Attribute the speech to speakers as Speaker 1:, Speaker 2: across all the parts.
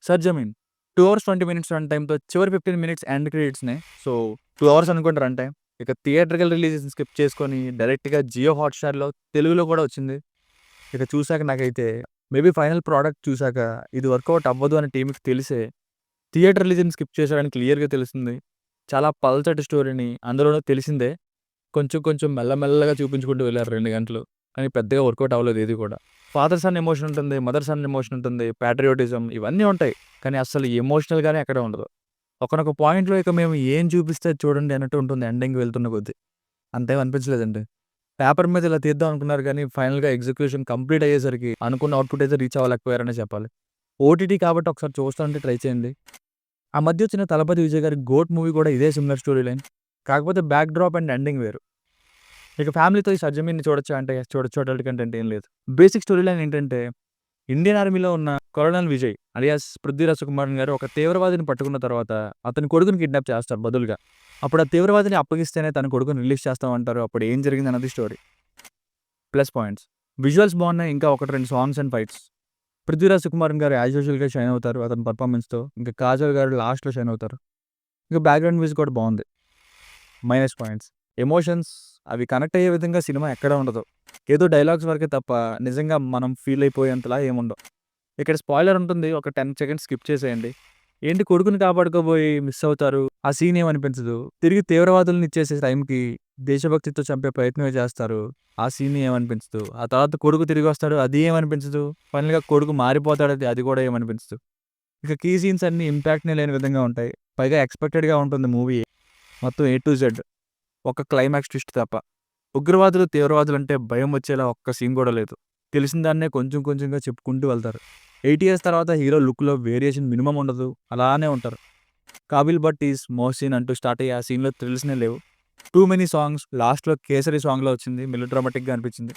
Speaker 1: 'Sarzameen' 2 hours 20 minutes run టైమ్‌తో చివరి 15 minutes end క్రెడిట్స్‌నే. So, 2 hours అనుకోండి run time. ఇక థియేట్రికల్ రిలీజెస్‌ని స్కిప్ చేసుకొని డైరెక్ట్‌గా జియో హాట్‌స్టార్‌లో తెలుగులో కూడా వచ్చింది. ఇక చూసాక నాకైతే మేబీ ఫైనల్ ప్రొడక్ట్ చూసాక ఇది వర్కౌట్ అవ్వదు అని టీమ్‌కి తెలిసే థియేటర్ రిలీజ్‌ని స్కిప్ చేశారని క్లియర్‌గా తెలుస్తుంది. చాలా పల్చటి స్టోరీని అందులోనూ తెలిసిందే. కొంచెం కొంచెం మెల్లమెల్లగా చూపించుకుంటూ వెళ్లారు 2 గంటలు. కానీ పెద్దగా వర్కౌట్ అవ్వలేదు ఏది కూడా. ఫాదర్ సన్ ఎమోషన్ ఉంటుంది. మదర్ సన్ ఎమోషన్ ఉంటుంది. పాట్రియోటిజం ఇవన్నీ ఉంటాయి. కానీ అస్సలు ఎమోషనల్‌గానే ఎక్కడ ఉండదు. ఒకానొక పాయింట్‌లో ఇక మేము ఏం చూపిస్తే అది చూడండి అన్నట్టు ఉంటుంది ఎండింగ్ వెళ్తున్న కొద్దీ. అంతేం అనిపించలేదండి. పేపర్ మీద ఇలా తీద్దాం అనుకున్నారు కానీ ఫైనల్‌గా ఎగ్జిక్యూషన్ కంప్లీట్ అయ్యేసరికి అనుకున్న అవుట్‌పుట్ అయితే రీచ్ అవ్వలేకపోయారనే చెప్పాలి. ఓటీటీ కాబట్టి ఒకసారి చూస్తానంటే ట్రై చేయండి. ఆ మధ్య వచ్చిన 'తలపతి విజయ్' గారి 'గోట్' మూవీ కూడా ఇదే సిమిలర్ స్టోరీ లైన్. కాకపోతే బ్యాక్ డ్రాప్ అండ్ ఎండింగ్ వేరు. ఇక ఫ్యామిలీతో ఈ 'సర్జమీన్‌ని' చూడొచ్చా అంటే చూడడానికి కంటెంట్ ఏం లేదు. బేసిక్ స్టోరీ లైన్ ఏంటంటే ఇండియన్ ఆర్మీలో ఉన్న కొలోనల్ విజయ్ అలియాస్ 'పృథ్వీరాజ్ సుకుమారన్' గారు ఒక తీవ్రవాదిని పట్టుకున్న తర్వాత అతని కొడుకుని కిడ్నాప్ చేస్తారు బదులుగా. అప్పుడు ఆ తీవ్రవాదిని అప్పగిస్తేనే తన కొడుకుని రిలీజ్ చేస్తామంటారు. అప్పుడు ఏం జరిగిందన్నది స్టోరీ. Plus points. విజువల్స్ బాగున్నాయి. ఇంకా 1, 2 songs and fights. 'Prithviraj Sukumaran' గారు యాజ్ యూజువల్‌గా షైన్ అవుతారు అతని పెర్ఫార్మన్స్‌తో. ఇంకా 'కాజల్' గారు లాస్ట్‌లో షైన్ అవుతారు. ఇంకా బ్యాక్‌గ్రౌండ్ మ్యూజిక్ కూడా బాగుంది. Minus points. ఎమోషన్స్ అవి కనెక్ట్ అయ్యే విధంగా సినిమా ఎక్కడ ఉండదు. ఏదో డైలాగ్స్ వరకే తప్ప నిజంగా మనం ఫీల్ అయిపోయేంతలా ఏముండవు. ఇక్కడ స్పాయిలర్ ఉంటుంది. ఒక 10 సెకండ్స్ స్కిప్ చేసేయండి. ఏంటి కొడుకుని కాపాడుకోబోయి మిస్ అవుతారు. ఆ సీన్ ఏమనిపించదు. తిరిగి తీవ్రవాదుల్ని ఇచ్చేసే టైంకి దేశభక్తితో చంపే ప్రయత్నమే చేస్తారు. ఆ సీన్ ఏమనిపించదు. ఆ తర్వాత కొడుకు తిరిగొస్తాడు. అది ఏమనిపించదు. ఫైనల్‌గా కొడుకు మారిపోతాడు. అది కూడా ఏమనిపించదు. ఇక కీ సీన్స్ అన్నీ ఇంపాక్ట్‌నే లేని విధంగా ఉంటాయి. పైగా ఎక్స్‌పెక్టెడ్‌గా ఉంటుంది మూవీ. మొత్తం ఏ టు జెడ్. ఒక క్లైమాక్స్ ట్విస్ట్ తప్ప. ఉగ్రవాదులు, తీవ్రవాదులంటే భయం వచ్చేలా ఒక్క సీన్ కూడా లేదు. తెలిసిన దాన్నే కొంచెం కొంచెంగా చెప్పుకుంటూ వెళ్తారు. 8 ఇయర్స్ తర్వాత హీరో లుక్‌లో వేరియేషన్ మినిమమ్ ఉండదు. అలానే ఉంటారు. 'కాబిల్ భట్ ఈస్ మొహసిన్' అంటూ స్టార్ట్ అయ్యే ఆ సీన్‌లో థ్రిల్స్‌నే లేవు. టూ మెనీ సాంగ్స్ లాస్ట్‌లో 'కేసరి' సాంగ్‌లో వచ్చింది. మెలో డ్రామాటిక్‌గా అనిపించింది.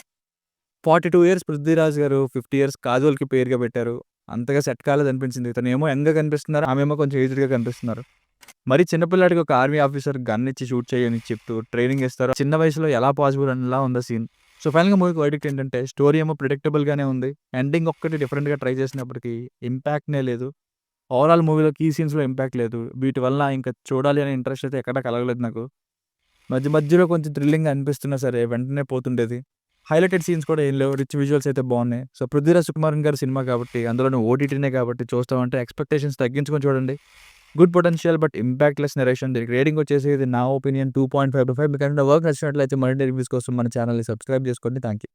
Speaker 1: 42 ఇయర్స్ 'పృథ్వీరాజ్' గారు, 50 ఇయర్స్ 'కాజోల్‌కి' పేరుగా పెట్టారు. అంతగా సెట్ కాలేదనిపించింది. ఇతనేమో యంగ్‌గా కనిపిస్తున్నారు. ఆమేమో కొంచెం ఏజ్డ్‌గా కనిపిస్తున్నారు. మరి చిన్న పిల్లాడికి ఒక ఆర్మీ ఆఫీసర్ గన్ ఇచ్చి షూట్ చేయని చెప్తూ ట్రైనింగ్ ఇస్తారు. చిన్న వయసులో ఎలా పాసిబుల్ అనేలా ఉంది సీన్. సో ఫైనల్‌గా మూవీకి వర్డిక్ట్ ఏంటంటే స్టోరీ ఏమో ప్రిడిక్టబుల్ గానే ఉంది. ఎండింగ్ ఒక్కటి డిఫరెంట్‌గా ట్రై చేసినప్పటికీ ఇంపాక్ట్‌నే లేదు. ఓవరాల్ మూవీలో కీ సీన్స్‌లో ఇంపాక్ట్ లేదు. వీటి వల్ల ఇంకా చూడాలి అనే ఇంట్రెస్ట్ అయితే ఎక్కడా కలగలేదు నాకు. మధ్య మధ్యలో కొంచెం థ్రిల్లింగ్‌గా అనిపిస్తున్నా సరే వెంటనే పోతుండేది. హైలైటెడ్ సీన్స్ కూడా ఏం లేవు. రిచ్ విజువల్స్ అయితే బాగున్నాయి. సో 'పృథ్వీరాజ్ సుకుమారన్' గారి సినిమా కాబట్టి అందులోను ఓటీటీనే కాబట్టి చూస్తామంటే ఎక్స్‌పెక్టేషన్స్ తగ్గించుకొని చూడండి. Good potential but impactless narration. దీనికి రేటింగ్ వచ్చేసి ఇది నా ఒపీనియన్ 2.5/5. మీకేమైనా వర్క్ నచ్చినట్లయితే మరిన్ని రివ్యూస్ కోసం మన ఛానెల్‌ని సబ్స్క్రైబ్ చేసుకోండి. Thank you.